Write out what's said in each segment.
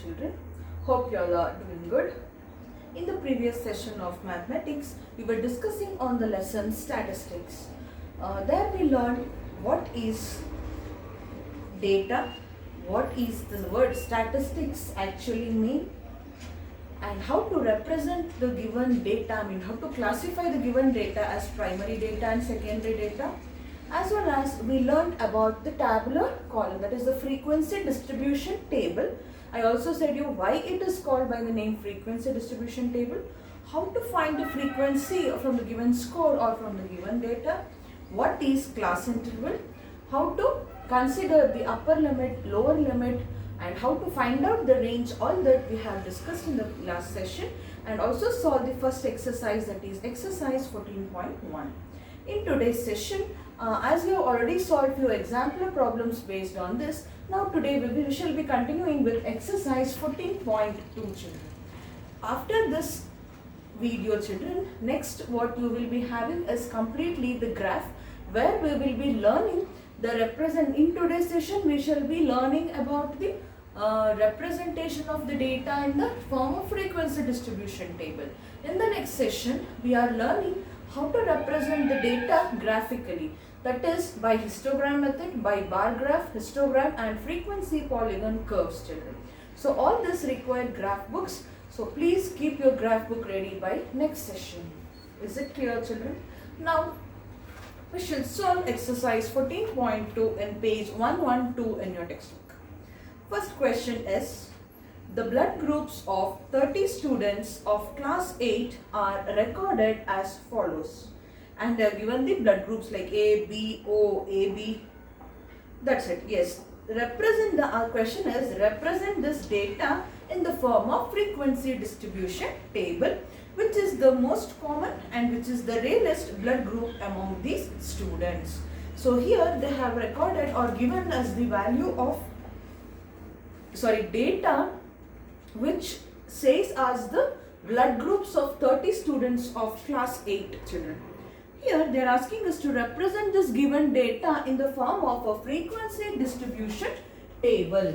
children. Hope you all are doing good. In the previous session of mathematics, we were discussing on the lesson statistics. There we learned what is data, what is the word statistics actually mean, and how to represent the given data, how to classify the given data as primary data and secondary data. As well as we learned about the tabular column, that is the frequency distribution table. I also said you why it is called by the name frequency distribution table, how to find the frequency from the given score or from the given data, what is class interval, how to consider the upper limit, lower limit, and how to find out the range. All that we have discussed in the last session, and also saw the first exercise, that is exercise 14.1. In today's session, as we have already solved few example problems based on this, now today we shall be continuing with exercise 14.2 children. After this video children, next what you will be having is completely the graph, where we will be learning the in today's session we shall be learning about the representation of the data in the form of frequency distribution table. In the next session we are learning how to represent the data graphically, that is by histogram method, by bar graph, histogram and frequency polygon curves children. So all this require graph books, so please keep your graph book ready by next session. Is it clear children? Now we shall solve exercise 14.2 in page 112 in your textbook. First question is, the blood groups of 30 students of class 8 are recorded as follows. And they are given the blood groups like A, B, O, AB. That's it. Yes. Represent our question is, represent this data in the form of frequency distribution table, which is the most common and which is the rarest blood group among these students. So here they have recorded or given us the value of data which says as the blood groups of 30 students of class 8 children. Here they are asking us to represent this given data in the form of a frequency distribution table,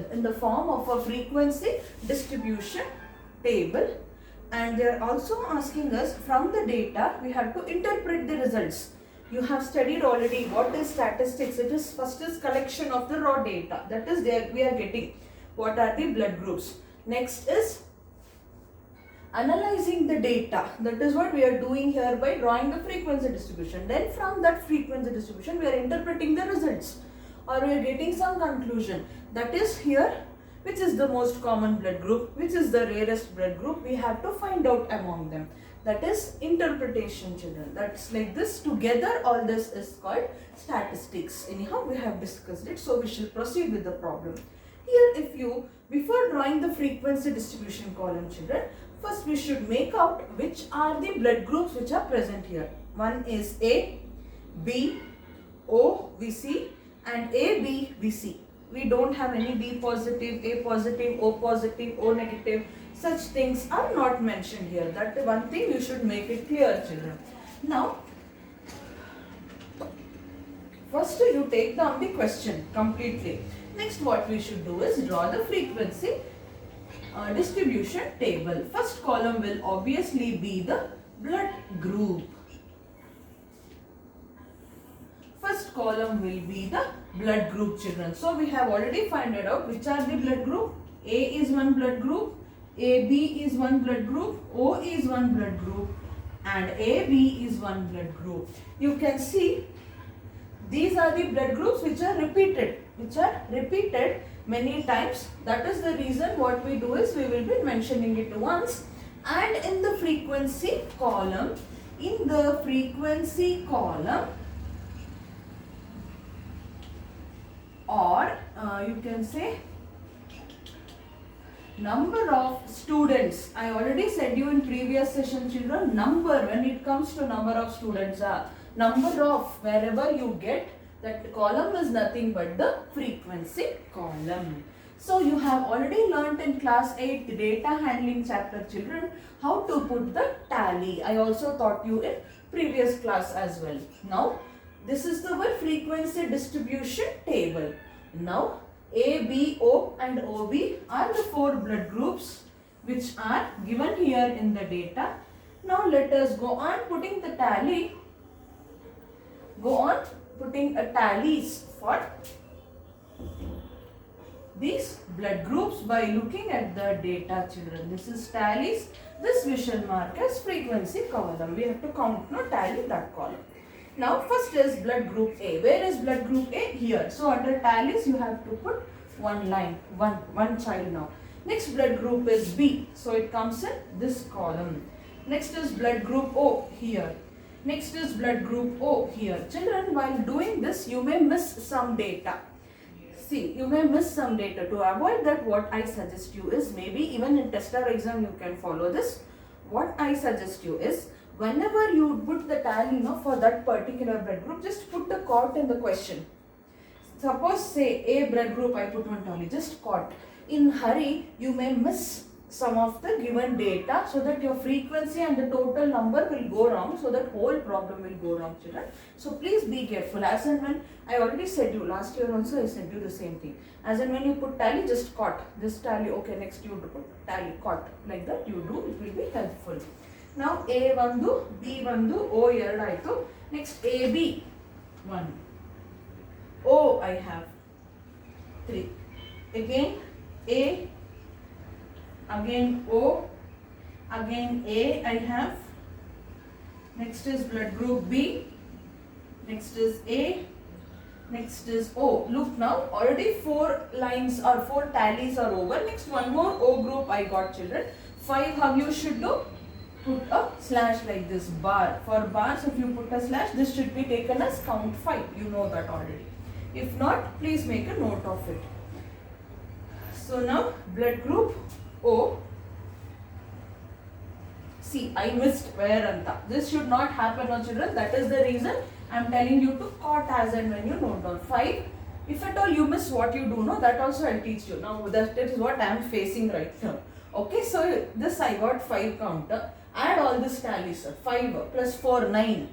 and they are also asking us from the data we have to interpret the results. You have studied already what is statistics. It is first is collection of the raw data, that is there we are getting what are the blood groups. Next is analyzing the data, that is what we are doing here by drawing the frequency distribution. Then from that frequency distribution we are interpreting the results, or we are getting some conclusion, that is here which is the most common blood group, which is the rarest blood group, we have to find out among them. That is interpretation children. That's like this. Together all this is called statistics. Anyhow we have discussed it, so we shall proceed with the problem. Here before drawing the frequency distribution column children, first we should make out which are the blood groups which are present here. One is A, B, O we see, and AB we see. We don't have any B positive, A positive, O negative. Such things are not mentioned here. That one thing you should make it clear children. Now first you take down the question completely. Next what we should do is draw the frequency distribution table. First column will obviously be the blood group. First column will be the blood group children. So we have already found out which are the blood group. A is one blood group, AB is one blood group, O is one blood group, and AB is one blood group. You can see these are the blood groups which are repeated many times. That is the reason what we do is we will be mentioning it once. And in the frequency column, or you can say number of students. I already said you in previous session children, number, when it comes to number of students, number of, wherever you get, that column is nothing but the frequency column. So you have already learnt in class 8 the data handling chapter children how to put the tally. I also taught you in previous class as well. Now this is the frequency distribution table. Now A, B, O and OB are the 4 blood groups which are given here in the data. Now let us go on putting the tally. Go on putting a tallies for these blood groups by looking at the data, children. This is tallies. This we shall mark as frequency column. We have to count, no, tally that column. Now first is blood group A. Where is blood group A? Here. So under tallies you have to put one line, one child now. Next blood group is B. So it comes in this column. Next is blood group O here. Next is blood group O here. Children, while doing this you may miss some data. See, you may miss some data. To avoid that, what I suggest you is, maybe even in test or exam you can follow this. What I suggest you is, whenever you put the tally, for that particular blood group, just put the cot in the question. Suppose say A blood group, I put one tally, just cot. In hurry, you may miss some of the given data, so that your frequency and the total number will go wrong, so that whole problem will go wrong, children. So please be careful. As and when, I already said you, last year also I said you the same thing. As and when you put tally, just cot, this tally, okay, next you put tally, cot, like that you do, it will be helpful. Now A ಒಂದು, B ಒಂದು, O ಎರಡು ಆಯಿತು. Next AB 1, O I have 3, again A, again O, again A I have. Next is blood group B, next is A, next is O. Look now, already 4 lines or 4 tallies are over. Next one more O group I got, children. 5, how you should do? Put a slash like this, bar. For bars, if you put a slash, this should be taken as count 5. You know that already. If not, please make a note of it. So now blood group O. See, I missed where anta. This should not happen, no, children. That is the reason I am telling you to cot as and when you note down. 5. If at all you miss what you do, no, that also I will teach you. Now that is what I am facing right now. Okay, so this I got 5 counter. Add all this tallies. 5 plus 4 9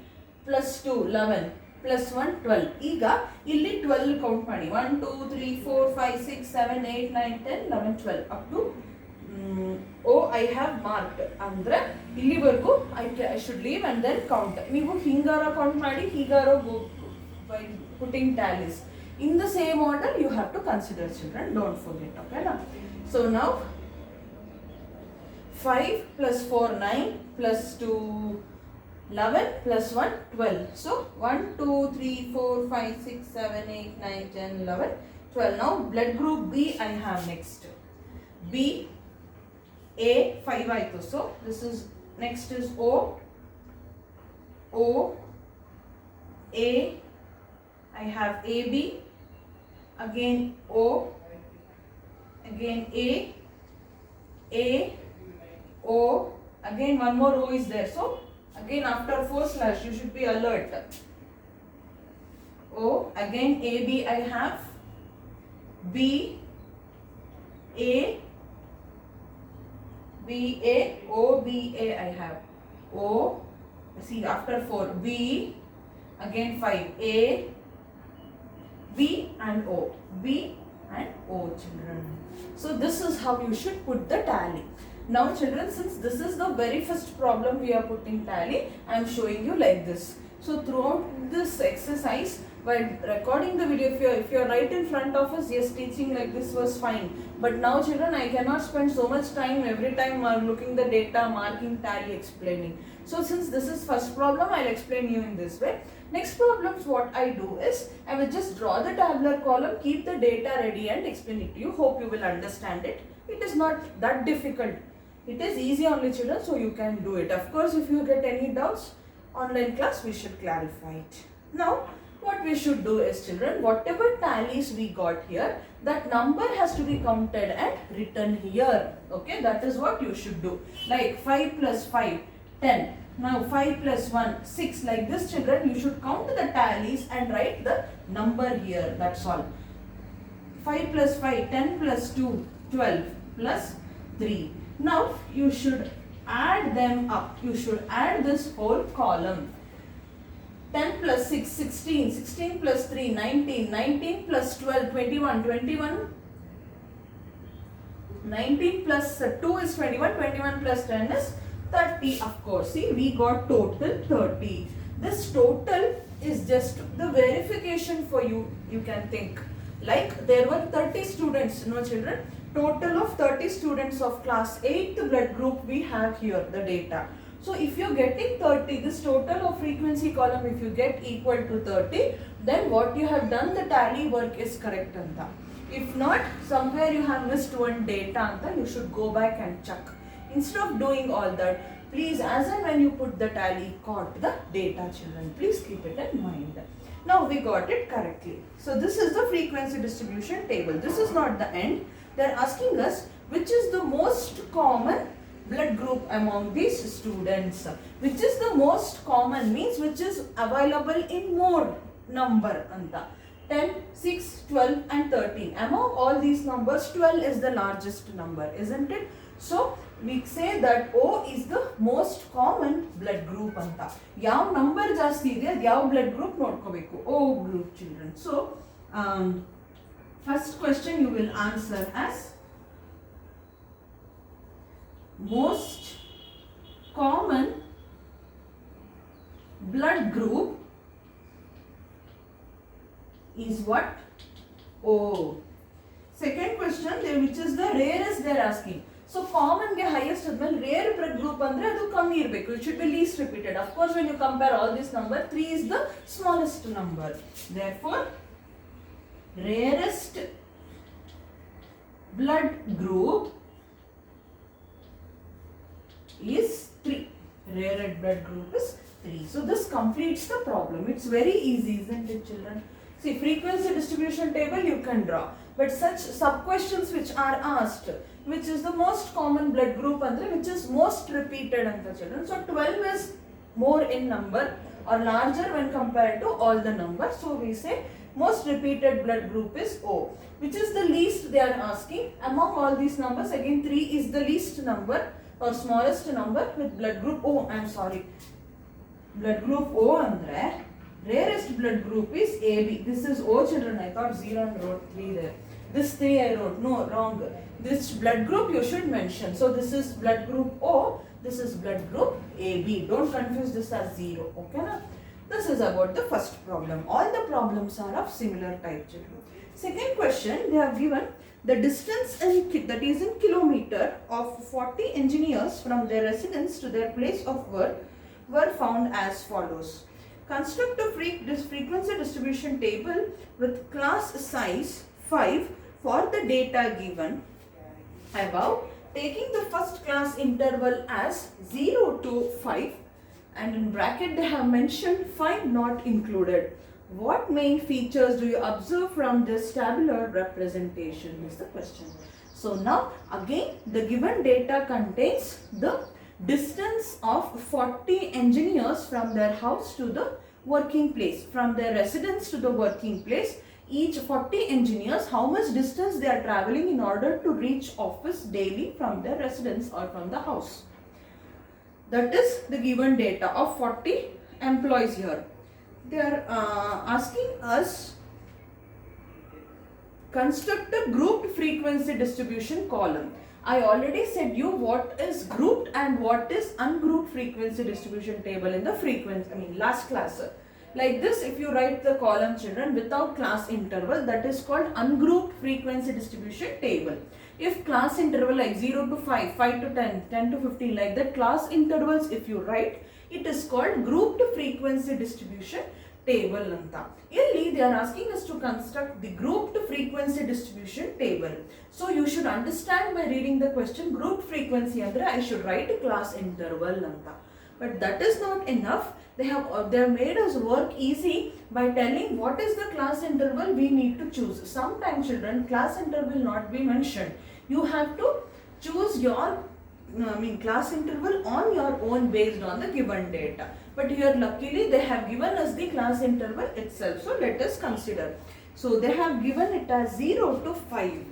plus 2 11 plus 1 12. ಈಗ ಇಲ್ಲಿ 12 count ಮಾಡಿ. 1 2 3 4 5 6 7 8 9 10 11 12 up to O I have marked. ಅಂದ್ರೆ ಇಲ್ಲಿವರೆಗೂ I should leave and then count. ನೀವು ಹಿಂಗಾರ count ಮಾಡಿ, ಹೀಗಾರ go by putting tallies. In the same order you have to consider, children. Don't forget. Okay na? So now 5 plus 4 9 plus 2 11 plus 1 12. So 1 2 3 4 5 6 7 8 9 10 11 12. Now blood group B I have next. B A 5 ಆಯಿತು. So this is next is O, O, A, I have AB, again O, again A, O, again one more O is there. So again after 4 slash you should be alert. O, again AB I have, B, A, B, A, O, B, A I have. O, see after 4, B, again 5, A, B and O, B and O, children. So this is how you should put the tally. Now children, since this is the very first problem we are putting tally, I am showing you like this. So throughout this exercise, while recording the video, if you are right in front of us, yes, teaching like this was fine. But now children, I cannot spend so much time every time looking the data, marking, tally, explaining. So since this is first problem, I will explain you in this way. Next problems, what I do is, I will just draw the tabular column, keep the data ready and explain it to you. Hope you will understand it. It is not that difficult. It is easy only, children, so you can do it. Of course, if you get any doubts, online class we should clarify it. Now, what we should do is, children, whatever tallies we got here, that number has to be counted and written here. Okay, that is what you should do. Like 5 plus 5, 10. Now 5 plus 1, 6. Like this, children, you should count the tallies and write the number here. That's all. 5 plus 5, 10 plus 2, 12 plus 3. Now you should add them up. You should add this whole column. 10 plus 6, 16, 16 plus 3, 19, 19 plus 12, 21, 21, 19 plus 2 is 21, 21 plus 10 is 30, of course. See, we got total 30. This total is just the verification for you, you can think. Like there were 30 students, no children, total of 30 students of class 8th blood group we have here, the data. So if you're getting 30, this total of frequency column, if you get equal to 30, then what you have done, the tally work is correct anta. If not, somewhere you have missed one data anta, you should go back and check. Instead of doing all that, please, as and when you put the tally, got the data, children. Please keep it in mind. Now we got it correctly. So this is the frequency distribution table. This is not the end. They are asking us which is the most common blood group among these students. Which is the most common means which is available in more number anta. 10, 6, 12 and 13. Among all these numbers, 12 is the largest number, isn't it? So we say that O is the most common blood group anta. Yav number jasti ide adu yav blood group nodkobeku. O group, children. So first question you will answer as most common blood group is what? O. Second question, which is the rarest they are asking. So common ge highest admel rare blood group andre adu kammi irbeku. It should be least repeated. Of course, when you compare all this number, 3 is the smallest number. Therefore, rarest blood group is 3. Rarest blood group is 3. So this completes the problem. It's very easy, isn't it, children? See, frequency distribution table you can draw, but such sub questions which are asked, which is the most common blood group andre, which is most repeated anta, children. So 12 is more in number or larger when compared to all the numbers. So we say most repeated blood group is O. Which is the least they are asking among all these numbers. Again, 3 is the least number or smallest number with blood group O. I am sorry, blood group O andre rarest blood group is AB. This is O, children. I thought 0 and wrote 3 there. This 3 I wrote. No, wrong. This blood group you should mention. So this is blood group O. This is blood group AB. Don't confuse this as 0. Okay, na? This is about the first problem. All the problems are of similar type, children. Second question, they have given the distance in, that is in kilometer, of 40 engineers from their residence to their place of work were found as follows. Construct a frequency distribution table with class size 5 for the data given above, taking the first class interval as 0 to 5, and in bracket they have mentioned 5 not included. What main features do you observe from this tabular representation is the question. So now again the given data contains the distance of 40 engineers from their house to the working place, from their residence to the working place. Each 40 engineers, how much distance they are traveling in order to reach office daily from their residence or from the house. That is the given data of 40 employees here. They are asking us construct a grouped frequency distribution column. I already said you what is grouped and what is ungrouped frequency distribution table in the last class. Like this, if you write the column, children, without class interval, that is called ungrouped frequency distribution table. If class interval like 0 to 5, 5 to 10, 10 to 15, like that class intervals if you write, it is called grouped frequency distribution table anta. Here they are asking us to construct the grouped frequency distribution table. So you should understand by reading the question, grouped frequency andre I should write a class interval anta. But that is not enough. They have made us work easy by telling what is the class interval we need to choose. Sometimes, children, class interval will not be mentioned. You have to choose your class interval on your own based on the given data. But here luckily they have given us the class interval itself. So let us consider. So they have given it as 0 to 5.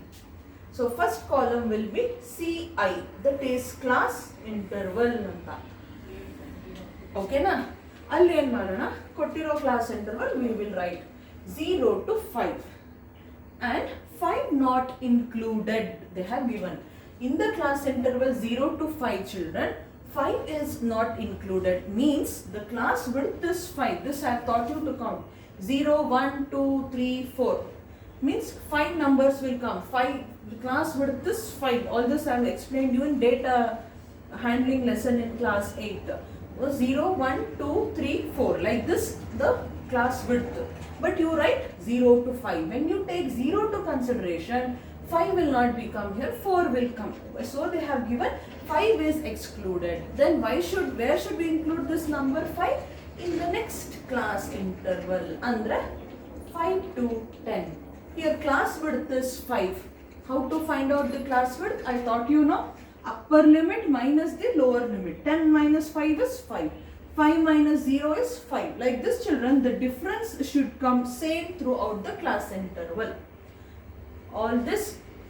So first column will be CI, that is class interval. Okay na? ಅಲ್ಲಿ ಏನು ಮಾಡೋಣ, ಕೊಟ್ಟಿರೋ class interval we will write 0 to 5 and 5 not included they have given. In the class interval 0 to 5 children, 5 is not included, means the class width is 5. This I have taught you to count. 0, 1, 2, 3, 4. Means 5 numbers will come. 5, the class width is 5. All this I have explained you in data handling lesson in class 8. 0, 1, 2, 3, 4. Like this the class width. But you write 0 to 5. When you take 0 to consideration, 5 will not become here, 4 will come. So they have given 5 is excluded. Then where should we include this number 5? In the next class interval, andre 5 to 10. Here class width is 5. How to find out the class width? I thought you know. Upper limit minus the lower limit. 10 minus 5 is 5. 5 minus 0 is 5. Like this children, the difference should come same throughout the class interval. All this,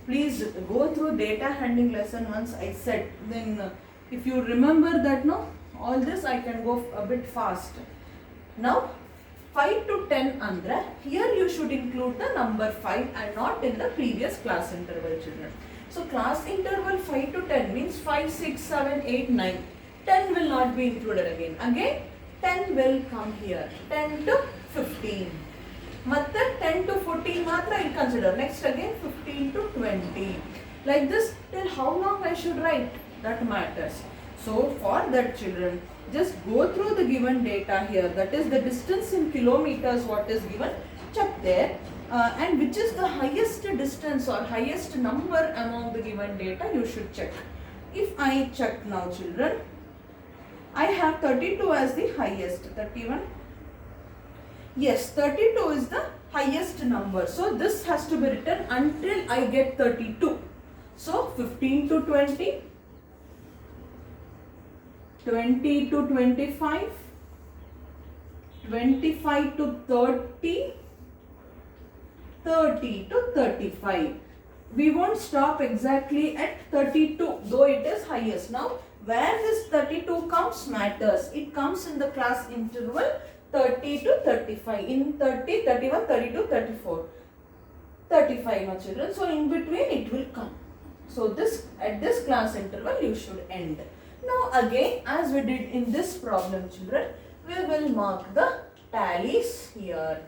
please go through data handling lesson once I said. Then if you remember that, no, all this I can go a bit fast. Now 5 to 10 andre, here you should include the number 5 and not in the previous class interval children. So class interval 5 to 10 means 5, 6, 7, 8, 9. 10 will not be included again. Again 10 will come here. 10 to 15. Matte 10 to 14 matra I consider. Next again 15 to 20. Like this, till how long I should write? That matters. So for that children, just go through the given data here. That is the distance in kilometers what is given. Check there. And which is the highest distance or highest number among the given data, you should check. If I check now children, I have 32 as the highest. 31. Yes, 32 is the highest number. So this has to be written until I get 32. So 15 to 20, 20 to 25, 25 to 30, 30 to 35. We won't stop exactly at 32, though it is highest. Now, where this 32 comes matters. It comes in the class interval 30 to 35. In 30, 31, 32, 34. 35, my children. So, in between it will come. So, this at this class interval you should end. Now, again, as we did in this problem, children, we will mark the tallies here.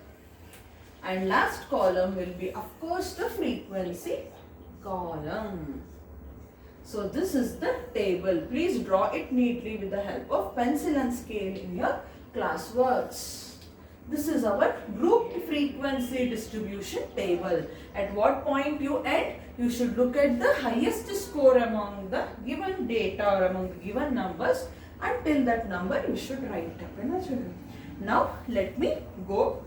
And last column will be, of course, the frequency column. So this is the table. Please draw it neatly with the help of pencil and scale in your class works. This is our grouped frequency distribution table. At what point you end, you should look at the highest score among the given data or among the given numbers. Until that number you should write up. Now let me go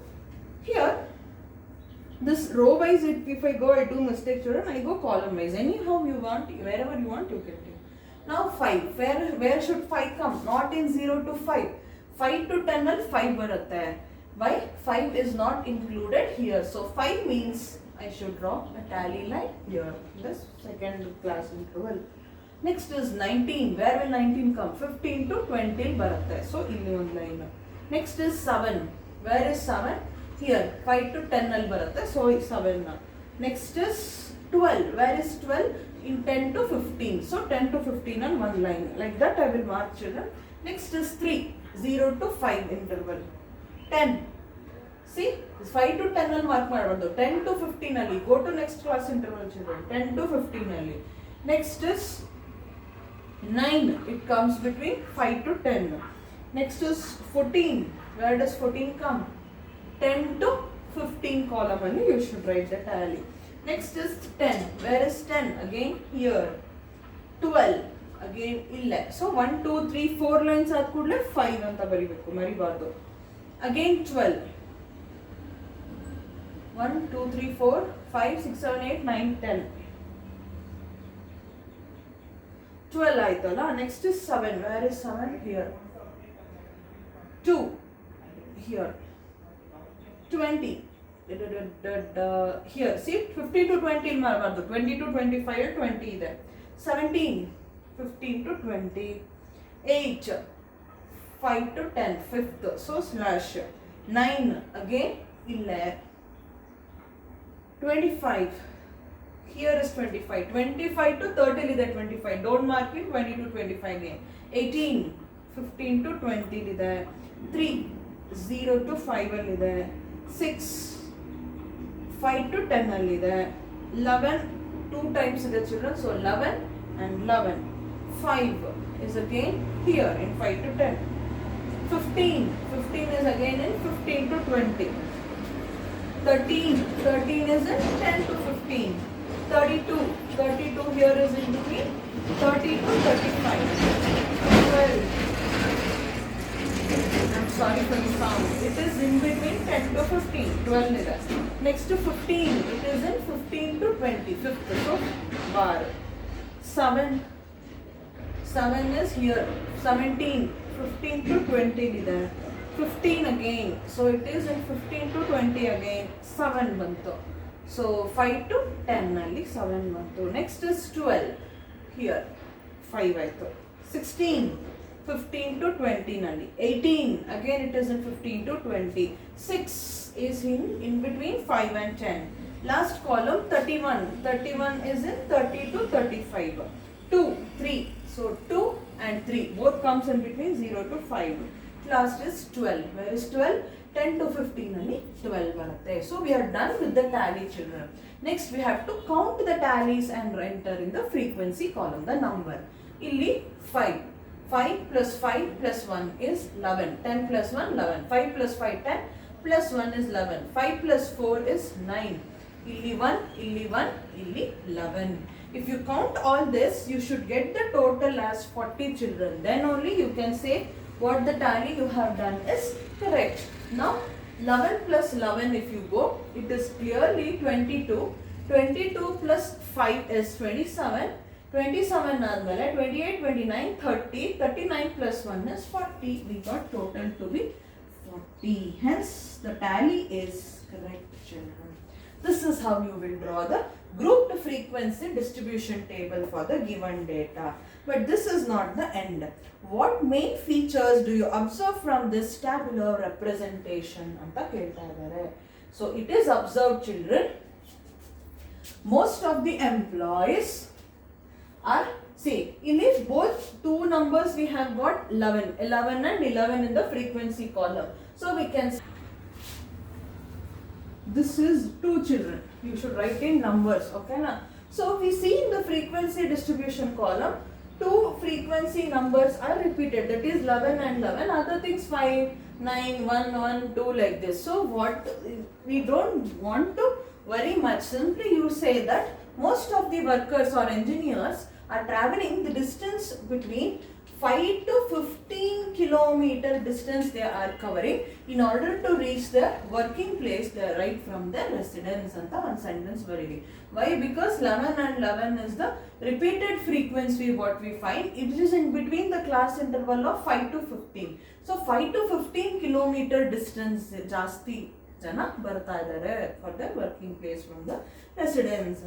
here. This row wise, if I go, I do mistake children, I go column wise. Anyhow you want, wherever you want, you can take. Now 5, where should 5 come? Not in 0 to 5. 5 to 10 al 5 baratte. Why? 5 is not included here. So 5 means I should draw a tally line here. This second class interval. Next is 19. Where will 19 come? 15 to 20 baratte. So illi one line. Next is 7. Where is 7? Here 5 to 10 al baratte, so 7. Next is 12. Where is 12? In 10 to 15. So 10 to 15 on one line. Like that I will mark children. Next is 3. 0 to 5 interval. 10. See, 5 to 10 al mark madbadu. 10 to 15 ali. Go to next class interval children. 10 to 15 ali. Next is 9. It comes between 5 to 10. Next is 14. Where does 14 come? 10 to 15 column only you should write the tally. Next is 10. Where is 10? Again here. 12. Again 11. So 1, 2, 3, 4 lines are kudle 5 anta baribeku maribardu. Again 12. 1, 2, 3, 4, 5, 6, 7, 8, 9, 10. 12 aitala. Next is 7. Where is 7? Here. 2. Here. 20. Here, see, 15 to 20 marabadu. 20 to 25, 20 there. 17, 15 to 20. 8, 5 to 10 fifth, so slash 9 again 11 25 here is 25 25 to 30 ಇದೆ 25 don't mark it 20 to 25 again 18 15 to 20 ಇದೆ 3 0 to 5 ಅಲ್ಲಿ ಇದೆ 6 5 to 10 ಅಲ್ಲಿ ಇದೆ 11 2 times ಇದೆ children so 11 and 11 5 is again here in 5 to 10 15 is again in 15 to 20 13 is in 10 to 15 32 here is in between 30 to 35 12 I'm sorry for the sound it is in between 10 to 15 12 is next to 15 it is in 15 to 20 fifth so bar 7 is here 17 15 to 20 ಇದೆ 15 again so it is in 15 to 20 again 7 bantu so 5 to 10 ಅಲ್ಲಿ 7 bantu next is 12 here 5 ಆಯ್ತು 16 15 to 20 ನಲ್ಲಿ 18 again it is in 15 to 20 6 is in between 5 and 10 last column 31 is in 30 to 35 2 3 so 2 and 3 both comes in between 0 to 5 last is 12 where is 12 10 to 15 ಅಲ್ಲಿ 12 ಬರುತ್ತೆ so we are done with the tally children next we have to count the tallies and enter in the frequency column the number ಇಲ್ಲಿ 5 plus 5 plus 1 is 11 10 plus 1 11 5 plus 5 10 plus 1 is 11 5 plus 4 is 9 ಇಲ್ಲಿ 1 ಇಲ್ಲಿ 11 if you count all this you should get the total as 40 children then only you can say what the tally you have done is correct now 11 plus 11 if you go it is clearly 22 plus 5 is 27 ಆದ್ಮೇಲೆ 28 29 30 39 plus 1 is 40 we got total to be 40 hence the tally is correct children this is how you will draw the grouped frequency distribution table for the given data but this is not the end what main features do you observe from this tabular representation anta kelta idare so it is observed children most of the employees are see in if both two numbers we have got 11 and 11 in the frequency column so we can this is two children you should write in numbers okay na so we see in the frequency distribution column two frequency numbers are repeated that is 11 and 11 other things 5 9 1 1 2 like this so what we don't want to worry much simply you say that most of the workers or engineers are traveling the distance between 5 to 15 kilometer distance they are covering in order to reach their working place right from their residence anta one sentence baridi why because 11 and 11 is the repeated frequency what we find it is in between the class interval of 5 to 15 so 5 to 15 kilometer distance ಜಾಸ್ತಿ ಜನ ಬರ್ತಾ ಇದ್ದಾರೆ for their working place from the residence